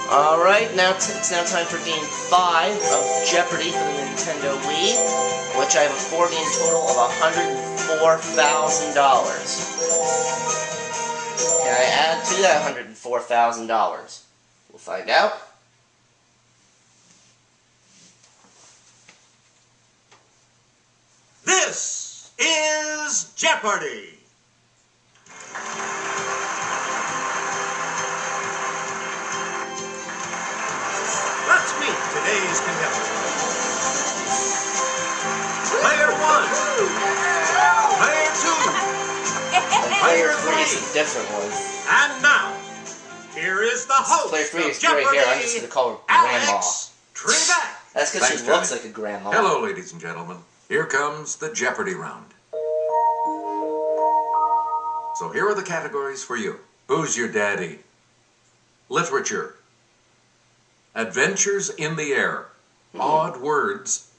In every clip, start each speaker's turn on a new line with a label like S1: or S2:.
S1: Alright, it's now time for Game 5 of Jeopardy for the Nintendo Wii, in which I have a four-game total of $104,000. Can I add to that $104,000? We'll find out.
S2: This is Jeopardy! Let's meet today's contestant. Player 1. Player 2.
S1: Player 3 is a different one.
S2: And now, here is the host
S1: Player 3
S2: of
S1: is gray
S2: Jeopardy,
S1: hair. I'm just going to call her Grandma.
S2: Alex Trebek.
S1: That's because she
S3: Thanks,
S1: looks
S3: Johnny.
S1: like a grandma.
S3: Hello, ladies and gentlemen. Here comes the Jeopardy round. So here are the categories for you. Who's your daddy? Literature. Adventures in the air. Odd words.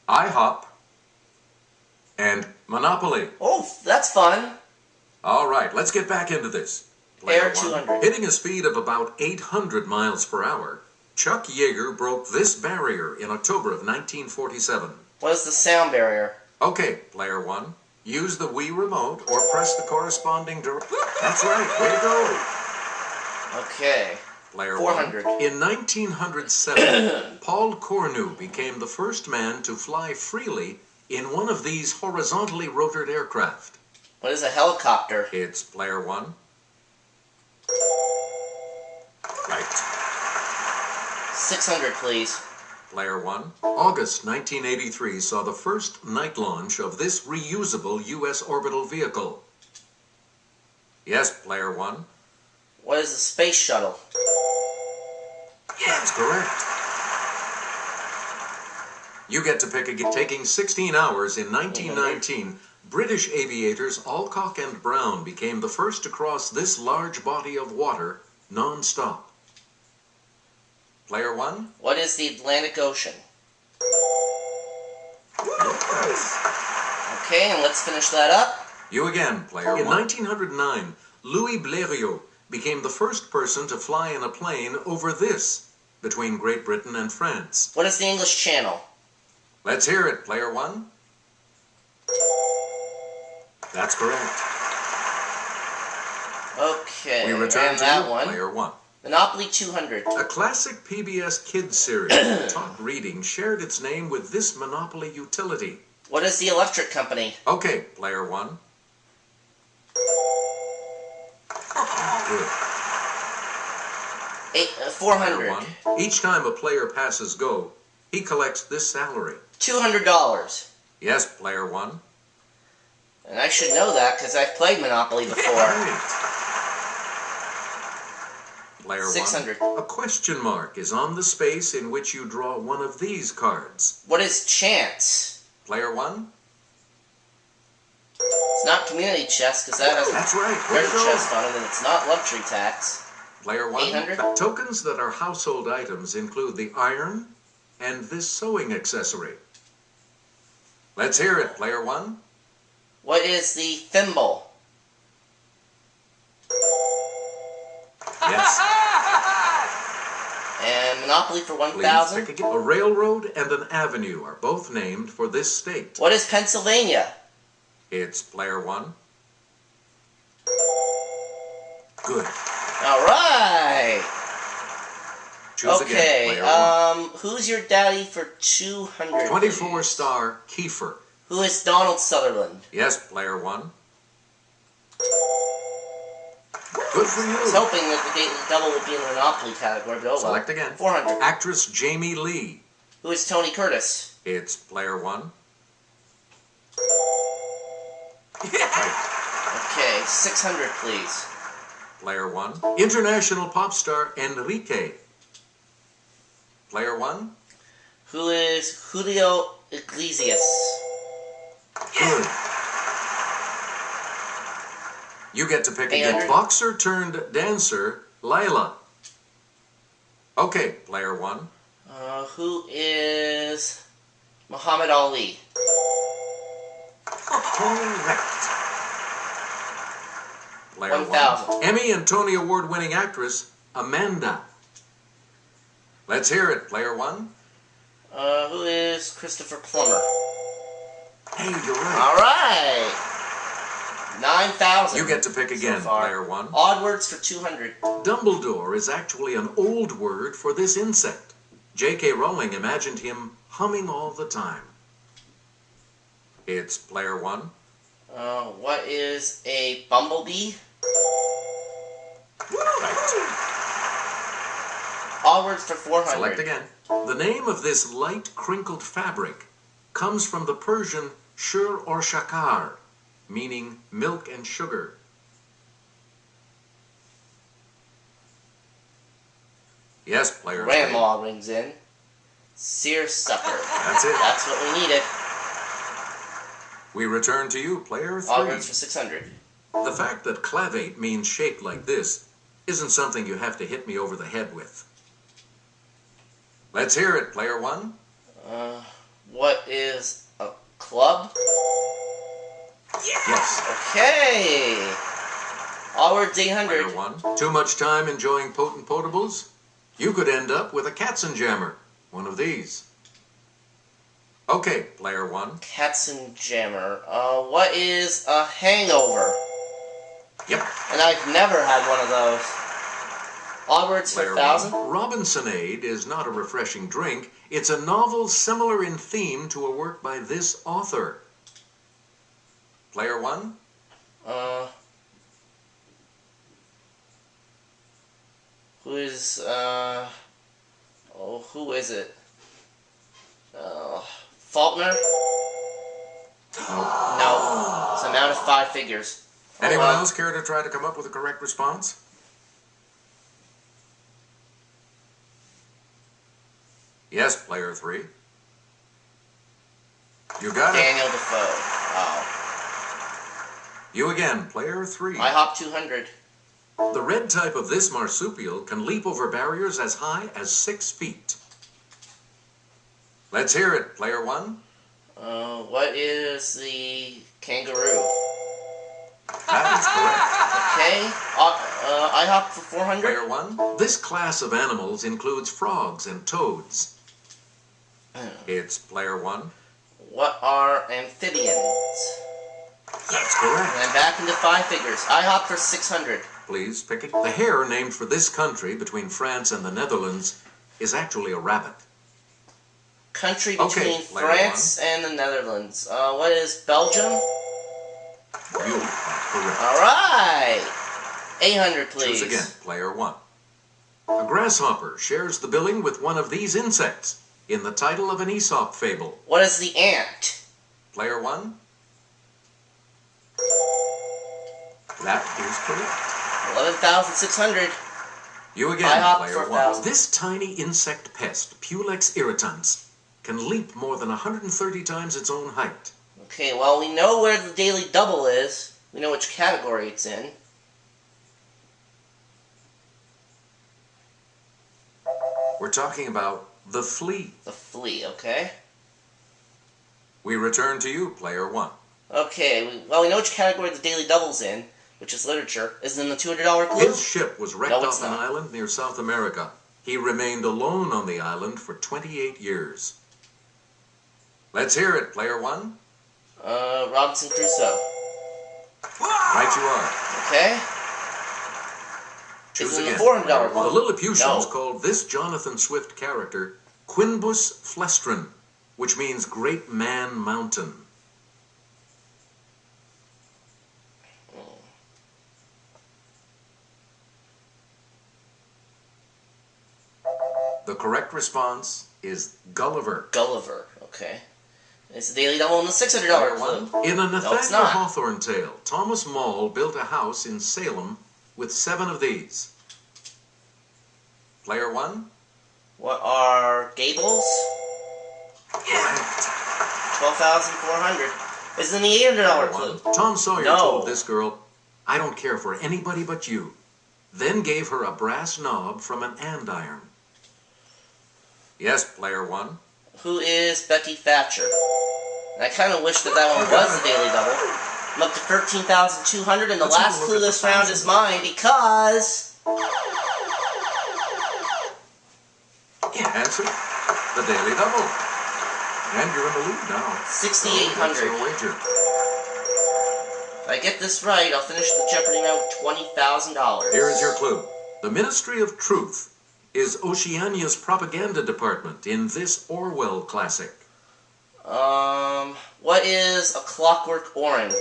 S3: IHOP. And Monopoly.
S1: Oh, that's fun.
S3: All right, let's get back into this.
S1: Air
S3: Player 1.
S1: 200.
S3: Hitting a speed of about 800 miles per hour, Chuck Yeager broke this barrier in October of 1947.
S1: What is the sound barrier?
S3: Okay, Player 1. Use the Wii remote or press the corresponding That's right, way to go.
S1: Okay.
S3: Player
S1: 400.
S3: 1. In 1907, Paul Cornu became the first man to fly freely in one of these horizontally rotored aircraft.
S1: What is a helicopter?
S3: It's Player 1. Right.
S1: 600, please.
S3: Player 1. August 1983 saw the first night launch of this reusable U.S. orbital vehicle. Yes, Player 1.
S1: What is a space shuttle?
S3: That's correct. You get to pick again. Taking 16 hours in 1919, British aviators Alcock and Brown became the first to cross this large body of water non-stop. Player 1.
S1: What is the Atlantic Ocean? Okay, and let's finish that up.
S3: You again, Player 1. In 1909, Louis Blériot became the first person to fly in a plane over this, between Great Britain and France.
S1: What is the English Channel?
S3: Let's hear it, Player 1. That's correct.
S1: Okay,
S3: We return
S1: and
S3: to
S1: that
S3: you,
S1: one.
S3: Player 1.
S1: Monopoly 200.
S3: A classic PBS Kids series, Talk Reading, shared its name with this Monopoly utility.
S1: What is the electric company?
S3: Okay, Player 1. Good.
S1: 400.
S3: Player 1. Each time a player passes go, he collects this salary.
S1: $200.
S3: Yes, Player 1.
S1: And I should know that because I've played Monopoly before.
S3: Right. Player
S1: 600.
S3: 1. A question mark is on the space in which you draw one of these cards.
S1: What is chance?
S3: Player 1.
S1: It's not community chest because that has
S3: That's right.
S1: a
S3: Way to
S1: treasure
S3: go.
S1: chest on it, and it's not luxury tax.
S3: Player 1.
S1: 800.
S3: Tokens that are household items include the iron and this sewing accessory. Let's hear it, Player 1.
S1: What is the thimble?
S3: Yes.
S1: And Monopoly for
S3: Please
S1: 1,000.
S3: pick again. A railroad and an avenue are both named for this state.
S1: What is Pennsylvania?
S3: It's Player 1. Good.
S1: All right.
S3: Choose
S1: Okay.
S3: again, Player 1.
S1: Who's your daddy for 200?
S3: 24-star Kiefer.
S1: Who is Donald Sutherland?
S3: Yes, Player 1. Good for
S1: I was
S3: you.
S1: hoping that the double would be in the Monopoly category, but oh well.
S3: Select again.
S1: 400.
S3: Actress Jamie Lee.
S1: Who is Tony Curtis?
S3: It's Player 1. Right.
S1: Okay, 600, please.
S3: Player 1. International pop star Enrique. Player 1.
S1: Who is Julio Iglesias?
S3: Good. You get to pick again.
S1: 800.
S3: Boxer turned dancer, Lila. Okay, Player 1.
S1: Who is Muhammad Ali?
S3: Correct. Player
S1: 1,000.
S3: Emmy and Tony Award winning actress, Amanda. Let's hear it, player one.
S1: Who is Christopher Plummer?
S3: Hey, you're right.
S1: All right. 9,000.
S3: You get to pick again,
S1: so far.
S3: player one.
S1: Odd words for 200.
S3: Dumbledore is actually an old word for this insect. J.K. Rowling imagined him humming all the time. It's player one.
S1: What is a bumblebee?
S3: Right.
S1: Odd words for 400.
S3: Select again. The name of this light crinkled fabric comes from the Persian shur or shakar, meaning milk and sugar. Yes, player three.
S1: Grandma rings in. Seersucker.
S3: That's it.
S1: That's what we needed.
S3: We return to you, player
S1: Odd
S3: three.
S1: words for 600.
S3: The fact that clavate means shaped like this isn't something you have to hit me over the head with. Let's hear it, player one.
S1: What is a club?
S3: Yes.
S1: Okay. Odd words 800.
S3: Player one. Too much time enjoying potent potables? You could end up with a Katzenjammer. One of these. Okay, player one.
S1: Katzenjammer. What is a hangover?
S3: Yep.
S1: And I've never had one of those. Odd words for
S3: Player
S1: 1,000.
S3: one. Robinsonade is not a refreshing drink. It's a novel similar in theme to a work by this author. Player one.
S1: Who is, who is it? Faulkner? No. It's an amount of 5 figures.
S3: Anyone else care to try to come up with a correct response? Yes, player three. You got it.
S1: Daniel Defoe. Oh.
S3: You again, player three.
S1: IHOP 200.
S3: The red type of this marsupial can leap over barriers as high as 6 feet. Let's hear it, player one.
S1: What is the kangaroo?
S3: That is correct.
S1: Okay. IHOP for 400.
S3: Player one. This class of animals includes frogs and toads. It's player one.
S1: What are amphibians?
S3: That's correct.
S1: And I'm back into 5 figures. IHOP for 600.
S3: Please pick it. The hare named for this country between France and the Netherlands is actually a rabbit.
S1: Country
S3: Okay,
S1: between
S3: player
S1: France and the Netherlands. What is Belgium?
S3: You are correct.
S1: All right. 800, please.
S3: Choose again, player one. A grasshopper shares the billing with one of these insects in the title of an Aesop fable.
S1: What is the ant?
S3: Player one. That is correct.
S1: 11,600.
S3: You again,
S1: IHOP
S3: player
S1: for
S3: one.
S1: 1,000.
S3: This tiny insect pest, Pulex irritans, can leap more than 130 times its own height.
S1: Okay, well, we know where the daily double is. We know which category it's in.
S3: We're talking about the flea.
S1: The flea, okay?
S3: We return to you, player one.
S1: Okay, we know which category the daily double's in, which is literature. Is it in the $200 clue?
S3: His ship was wrecked
S1: No, it's
S3: off an
S1: not.
S3: island near South America. He remained alone on the island for 28 years. Let's hear it, player one.
S1: Robinson Crusoe.
S3: Right you are.
S1: Okay?
S3: Choose
S1: Is it in
S3: again.
S1: the $400
S3: The
S1: clue?
S3: Lilliputians
S1: No.
S3: called this Jonathan Swift character Quinbus Flestrin, which means Great Man Mountain. The correct response is Gulliver.
S1: Gulliver, okay. It's the daily double in the $600
S3: Player
S1: clue.
S3: one. In a
S1: it's
S3: Nathaniel
S1: not.
S3: Hawthorne tale, Thomas Moll built a house in Salem with 7 of these. Player one.
S1: What are gables?
S3: Correct.
S1: 12,400. It's in the $800 clue.
S3: Tom Sawyer
S1: No.
S3: told this girl, "I don't care for anybody but you," then gave her a brass knob from an andiron. Yes, player one.
S1: Who is Becky Thatcher? And I kind of wish that one was the daily double. I'm up to 13,200, and the
S3: Let's have a
S1: last
S3: look
S1: clue
S3: at the
S1: this round is
S3: 1,000.
S1: mine because...
S3: Yes. Answer, the Daily Double. And you're in the lead now.
S1: 6,800.
S3: So, what's your wager?
S1: If I get this right, I'll finish the Jeopardy round with $20,000.
S3: Here is your clue. The Ministry of Truth is Oceania's propaganda department in this Orwell classic.
S1: What is A Clockwork Orange?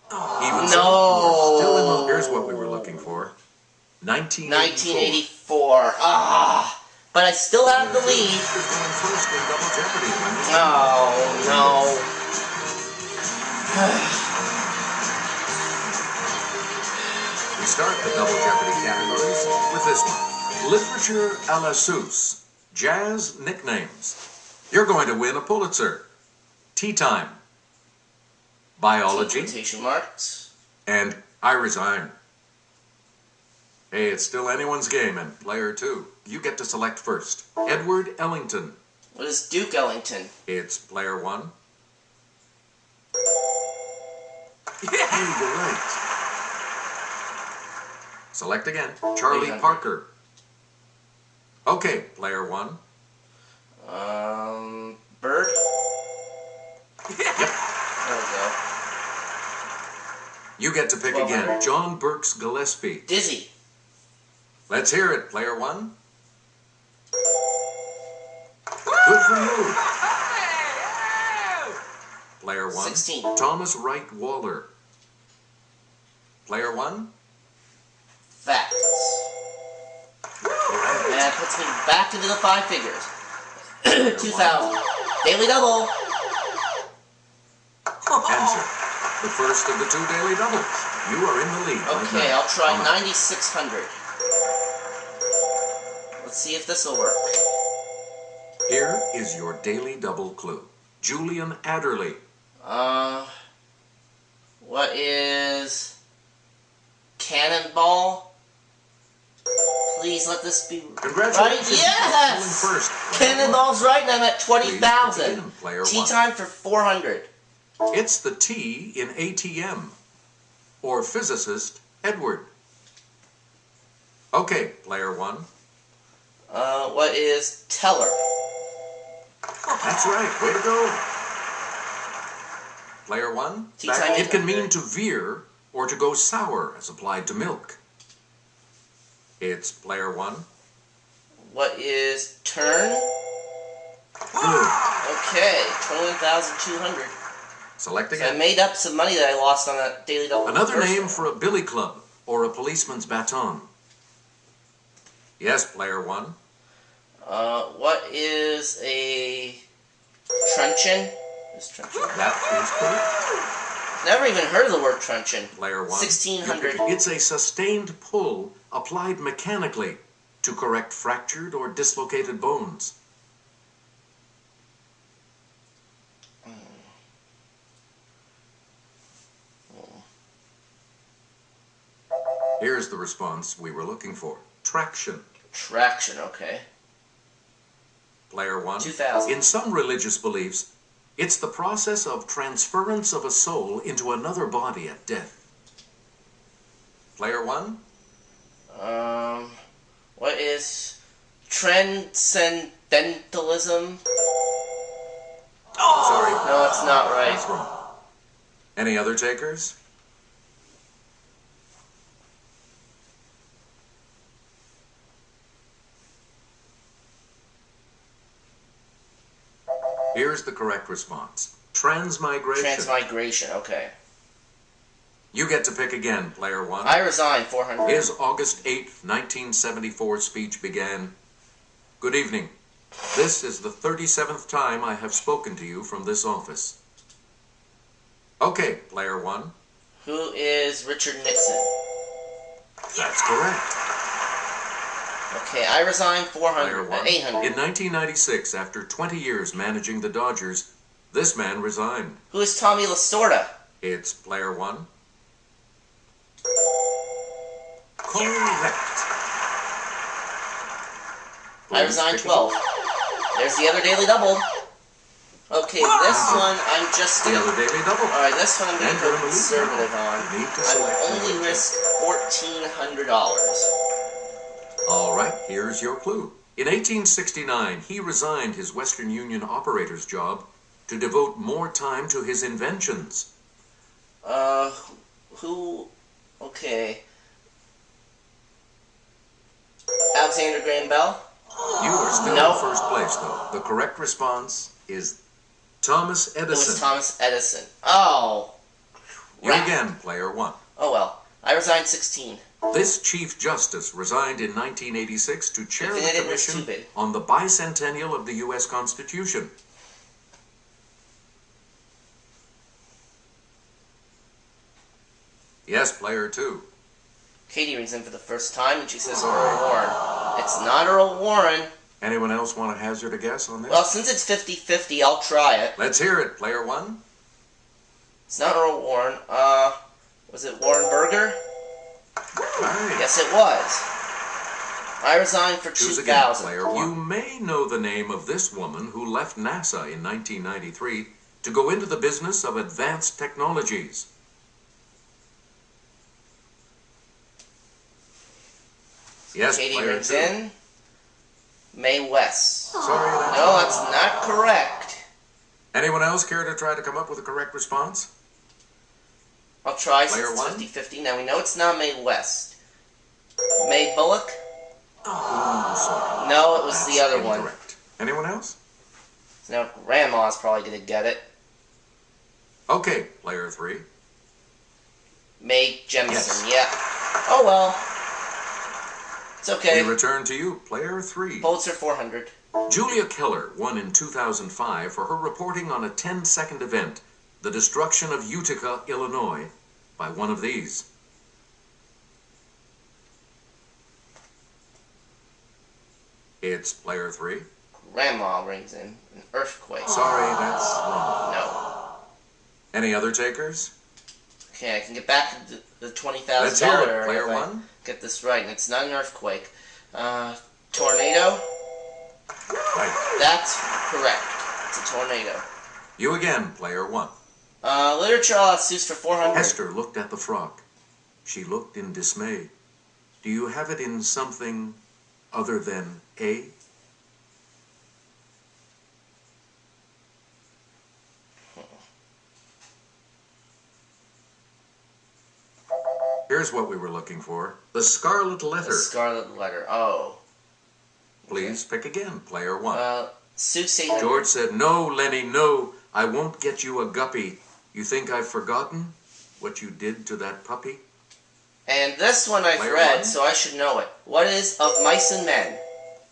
S3: Even
S1: No.
S3: so, still in the... Here's what we were looking for. 1984.
S1: But I still have the lead.
S3: You're going first in Double Jeopardy.
S1: Oh, no.
S3: We start the Double Jeopardy categories with this one. Literature à la Seuss. Jazz nicknames. You're going to win a Pulitzer. Tea Time. Biology.
S1: Quotation marks.
S3: And I Resign. Hey, it's still anyone's game, and player 2. You get to select first. Edward Ellington.
S1: What is Duke Ellington?
S3: It's player 1. Hey, you're right. Select again. Charlie
S1: 800.
S3: Parker. Okay, player 1.
S1: Bird?
S3: Yep.
S1: There we go.
S3: You get to pick
S1: 1200.
S3: again. John Burks Gillespie.
S1: Dizzy.
S3: Let's hear it, player 1. Good for you. Player 1.
S1: 16.
S3: Thomas Wright Waller. Player 1.
S1: Facts. And that puts me back into the 5 figures. 2,000. Daily Double.
S3: Answer. The first of the 2 daily doubles. You are in the lead.
S1: Okay, I'll try 9,600. Let's see if this will work.
S3: Here is your daily double clue. Julian Adderley.
S1: What is Cannonball? Please let this be
S3: Congratulations.
S1: right. Yes!
S3: Pulling first.
S1: Cannonball's right, and I'm at 20,000.
S3: Player
S1: Tea
S3: 1.
S1: time for 400.
S3: It's the T in ATM. Or physicist Edward. Okay, player 1.
S1: What is Teller?
S3: That's right. Way to go. Player 1.
S1: Tea time
S3: It can
S1: 800.
S3: mean to veer or to go sour as applied to milk. It's player 1.
S1: What is Turn?
S3: Good.
S1: Okay, 21,200.
S3: Select
S1: So I
S3: again.
S1: made up some money that I lost on that Daily Double.
S3: Another
S1: first
S3: name
S1: one.
S3: for a billy club or a policeman's baton. Yes, player 1.
S1: What is a truncheon? Is truncheon?
S3: That is correct.
S1: Never even heard of the word truncheon.
S3: Player 1.
S1: 1,600.
S3: It's a sustained pull applied mechanically to correct fractured or dislocated bones. Here's the response we were looking for. Traction.
S1: Traction, okay.
S3: Player 1.
S1: 2,000.
S3: In some religious beliefs, it's the process of transference of a soul into another body at death. Player 1.
S1: What is transcendentalism?
S3: Sorry.
S1: No, it's not right.
S3: That's wrong. Any other takers? Here's the correct response. Transmigration.
S1: Transmigration, okay.
S3: You get to pick again, player 1.
S1: I resign, 400.
S3: His August 8th, 1974 speech began, "Good evening. This is the 37th time I have spoken to you from this office." Okay, player 1.
S1: Who is Richard Nixon?
S3: That's correct.
S1: Okay, I resign,
S3: Player
S1: 400.
S3: 1.
S1: 800.
S3: In 1996, after 20 years managing the Dodgers, this man resigned.
S1: Who is Tommy Lasorda?
S3: It's player 1. Correct.
S1: I resign, 12. There's the other Daily Double. Okay, this one I'm just
S3: The
S1: gonna...
S3: other daily double.
S1: Alright, this one I'm
S3: And
S1: gonna
S3: you're
S1: go
S3: in the lead
S1: conservative
S3: now.
S1: on.
S3: You need to
S1: I
S3: select
S1: will only
S3: one.
S1: risk $1,400.
S3: All right, here's your clue. In 1869, he resigned his Western Union operator's job to devote more time to his inventions.
S1: Who? Okay. Alexander Graham Bell?
S3: You are still
S1: No.
S3: in first place, though. The correct response is Thomas
S1: It
S3: Edison.
S1: was Thomas Edison. Oh.
S3: You
S1: Right.
S3: again, player one.
S1: Oh well. I resigned 16.
S3: This Chief Justice resigned in 1986 to chair
S1: If
S3: the
S1: it was
S3: Commission
S1: stupid.
S3: on the bicentennial of the U.S. Constitution. Yes, player two.
S1: Katie rings in for the first time and she says Earl Warren. It's not Earl Warren.
S3: Anyone else want to hazard a guess on this?
S1: Well, since it's 50-50, I'll try it.
S3: Let's hear it, player one.
S1: It's not Earl Warren. Was it Warren Burger?
S3: Right.
S1: Yes, it was. I resigned for
S3: Choose again,
S1: 2000.
S3: player one. You may know the name of this woman who left NASA in 1993 to go into the business of advanced technologies. Yes,
S1: Katie
S3: player
S1: rings
S3: two.
S1: in. Mae West.
S3: Sorry, that's
S1: No, that's not correct.
S3: Anyone else care to try to come up with a correct response?
S1: I'll try
S3: Player
S1: since
S3: one?
S1: it's 50-50. Now we know it's not Mae West. Mae Bullock?
S3: Oh, sorry.
S1: No, it was
S3: That's
S1: the other one.
S3: incorrect. Anyone else?
S1: So now Grandma's probably going to get it.
S3: Okay, player three.
S1: Mae Jemison.
S3: Yes.
S1: Yeah. Oh well. It's okay.
S3: We return to you, player three.
S1: Pulitzer 400.
S3: Julia Keller won in 2005 for her reporting on a 10-second event, the destruction of Utica, Illinois, by one of these. It's player three.
S1: Grandma rings in. An earthquake.
S3: Sorry, that's wrong.
S1: No.
S3: Any other takers?
S1: Okay, I can get back to the $20,000
S3: Let's hear it,
S1: area
S3: player
S1: if I
S3: one.
S1: get this right, and it's not an earthquake. Tornado?
S3: Right.
S1: That's correct. It's a tornado.
S3: You again, player one.
S1: Literature Seuss for 400.
S3: Hester looked at the frog. She looked in dismay. Do you have it in something other than A? Here's what we were looking for. The Scarlet Letter.
S1: The Scarlet Letter. Oh.
S3: Please pick again, player one.
S1: Seuss 800.
S3: George said, "No, Lenny, no. I won't get you a guppy. You think I've forgotten what you did to that puppy?"
S1: And this one I've
S3: Player
S1: read,
S3: one?
S1: so I should know it. What is Of Mice and Men?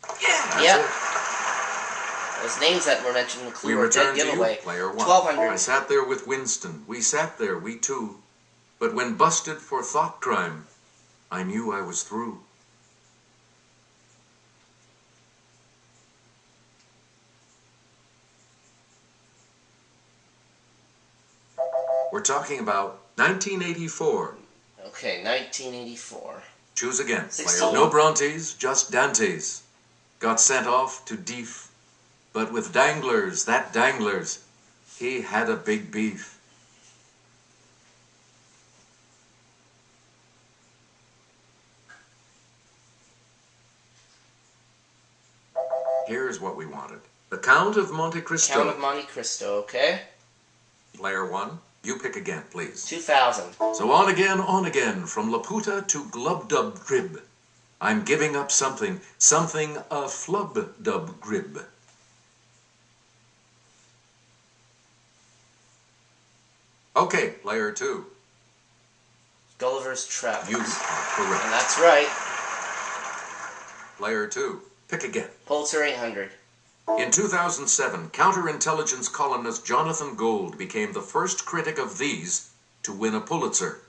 S3: That's
S1: Yep.
S3: it.
S1: Those names that were mentioned in the
S3: We
S1: clue or dead
S3: return to you,
S1: giveaway.
S3: player one.
S1: 1200.
S3: I sat there with Winston. We sat there, we two. But when busted for thought crime, I knew I was through. We're talking about 1984.
S1: Okay, 1984.
S3: Choose again,
S1: 16.
S3: player. No Brontes, just Dantes. Got sent off to Deef. But with Danglers, that Danglers, he had a big beef. Here's what we wanted. The Count of Monte Cristo.
S1: Count of Monte Cristo, okay?
S3: Player one, you pick again, please.
S1: 2000.
S3: So on again, from Laputa to Glubdub Grib. I'm giving up something a flub-dub grib. Okay, player two.
S1: Gulliver's Travels.
S3: You are
S1: And
S3: correct.
S1: that's right.
S3: Player two, pick again.
S1: Pulitzer 800.
S3: In 2007, counterintelligence columnist Jonathan Gold became the first critic of these to win a Pulitzer.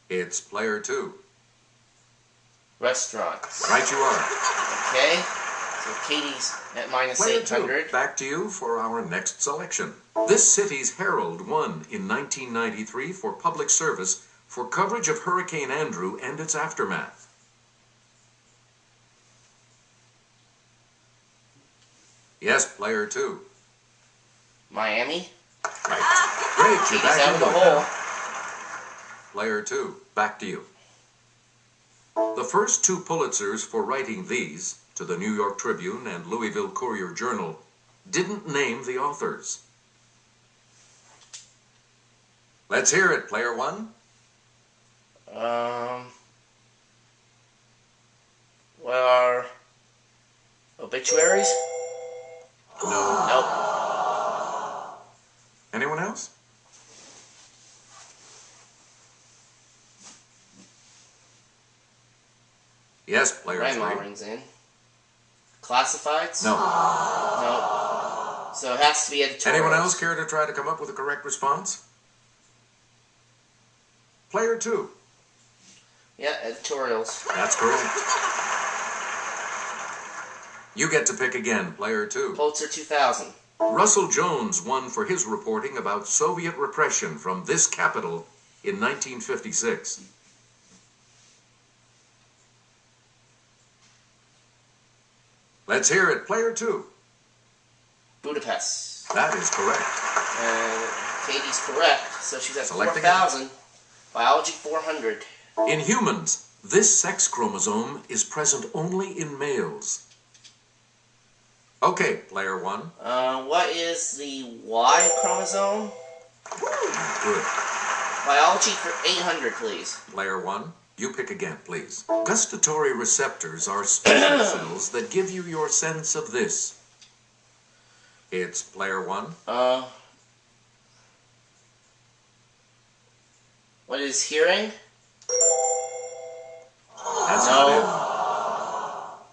S3: It's player two.
S1: Restaurants.
S3: Right you are.
S1: Okay. So Katie's at minus
S3: Player
S1: 800.
S3: two, back to you for our next selection. This city's Herald won in 1993 for public service for coverage of Hurricane Andrew and its aftermath. Yes, player two.
S1: Miami.
S3: Right. Great, you're
S1: Katie's
S3: back
S1: out of
S3: into
S1: the
S3: it
S1: hole.
S3: now. Player two, back to you. The first 2 Pulitzers for writing these, to the New York Tribune and Louisville Courier-Journal, didn't name the authors. Let's hear it, player 1.
S1: What are obituaries?
S3: No.
S1: Nope.
S3: Anyone else? Yes, player 3.
S1: Grandma rings in. Classifieds?
S3: No.
S1: Nope. So it has to be editorials.
S3: Anyone else care to try to come up with a correct response? Player 2.
S1: Yeah, editorials.
S3: That's correct. You get to pick again, player 2.
S1: Pulitzer 2000.
S3: Russell Jones won for his reporting about Soviet repression from this capital in 1956. Let's hear it, player 2.
S1: Budapest.
S3: That is correct.
S1: And Katie's correct, so she's at
S3: Select
S1: 4,000. Biology 400.
S3: In humans, this sex chromosome is present only in males. Okay, player 1.
S1: What is the Y chromosome?
S3: Good.
S1: Biology for 800, please.
S3: Player 1, you pick again, please. Gustatory receptors are special cells that give you your sense of this. It's player 1.
S1: What is hearing?
S3: That's
S1: No.
S3: not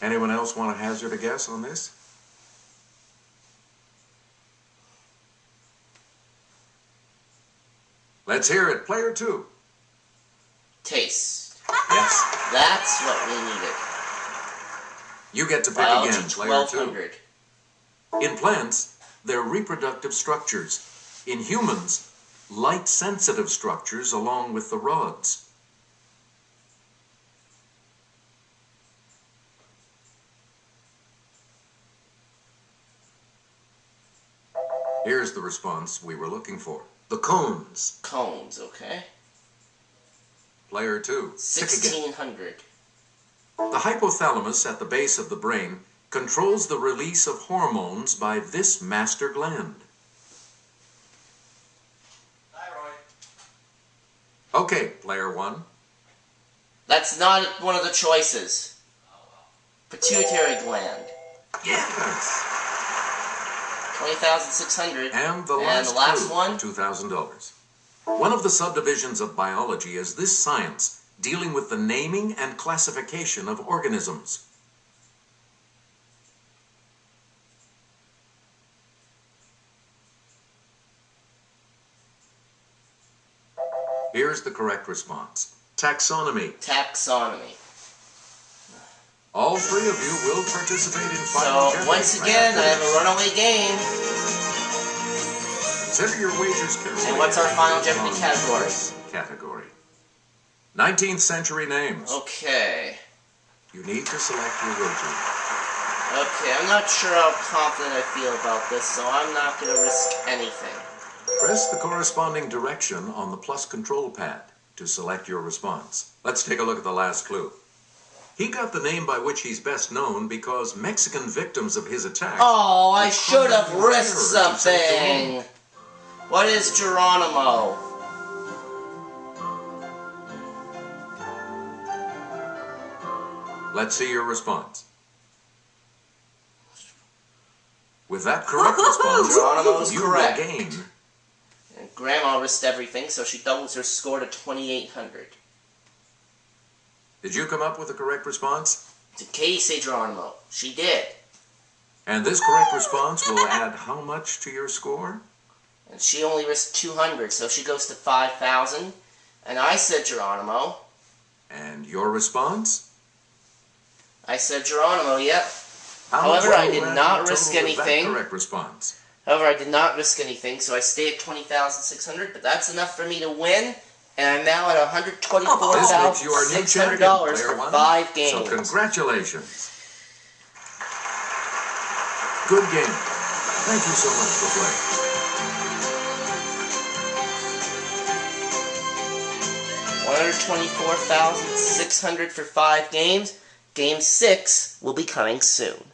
S3: it. Anyone else want to hazard a guess on this? Let's hear it. Player 2.
S1: Taste.
S3: Yes.
S1: That's what we needed.
S3: You get to pick
S1: Biology
S3: again, player 2.
S1: 1200.
S3: In plants, they're reproductive structures. In humans, light-sensitive structures along with the rods. Here's the response we were looking for. The cones.
S1: Cones, okay.
S3: Player 2. Pick again.
S1: 1600.
S3: The hypothalamus at the base of the brain controls the release of hormones by this master gland. Okay, player 1.
S1: That's not one of the choices. Pituitary gland.
S3: Yes.
S1: 20,600.
S3: And the last clue,
S1: one?
S3: $2,000. One of the subdivisions of biology is this science dealing with the naming and classification of organisms. Here's the correct response. Taxonomy.
S1: Taxonomy.
S3: All 3 of you will participate in
S1: So,
S3: Final Jeopardy.
S1: once again, I have a runaway game.
S3: Consider your wagers carefully.
S1: And what's our Final Jeopardy
S3: on
S1: category?
S3: this category. 19th century names.
S1: Okay.
S3: You need to select your wager.
S1: Okay, I'm not sure how confident I feel about this, so I'm not going to risk anything.
S3: Press the corresponding direction on the plus control pad to select your response. Let's take a look at the last clue. He got the name by which he's best known because Mexican victims of his attack...
S1: Oh, I should have
S3: crumbled in
S1: risked
S3: terror to take the
S1: something.
S3: road.
S1: What is Geronimo?
S3: Let's see your response. With that correct response,
S1: Geronimo's
S3: you
S1: correct.
S3: will gain...
S1: And Grandma risked everything, so she doubles her score to 2,800.
S3: Did you come up with the correct response?
S1: Did Katie say Geronimo? She did.
S3: And this correct response will add how much to your score?
S1: And she only risked 200, so she goes to 5,000. And I said Geronimo.
S3: And your response?
S1: I said Geronimo, yep.
S3: How much
S1: However, I
S3: will
S1: did
S3: add
S1: not
S3: to the
S1: risk
S3: total of that
S1: anything.
S3: correct response.
S1: However, I did not risk anything, so I stay at 20,600, but that's enough for me to win. And I'm now at
S3: This makes you our new champion,
S1: $124,600
S3: player
S1: for
S3: 1.
S1: 5 games.
S3: So congratulations. Good game. Thank you so much for playing.
S1: 124,600 for 5 games. Game 6 will be coming soon.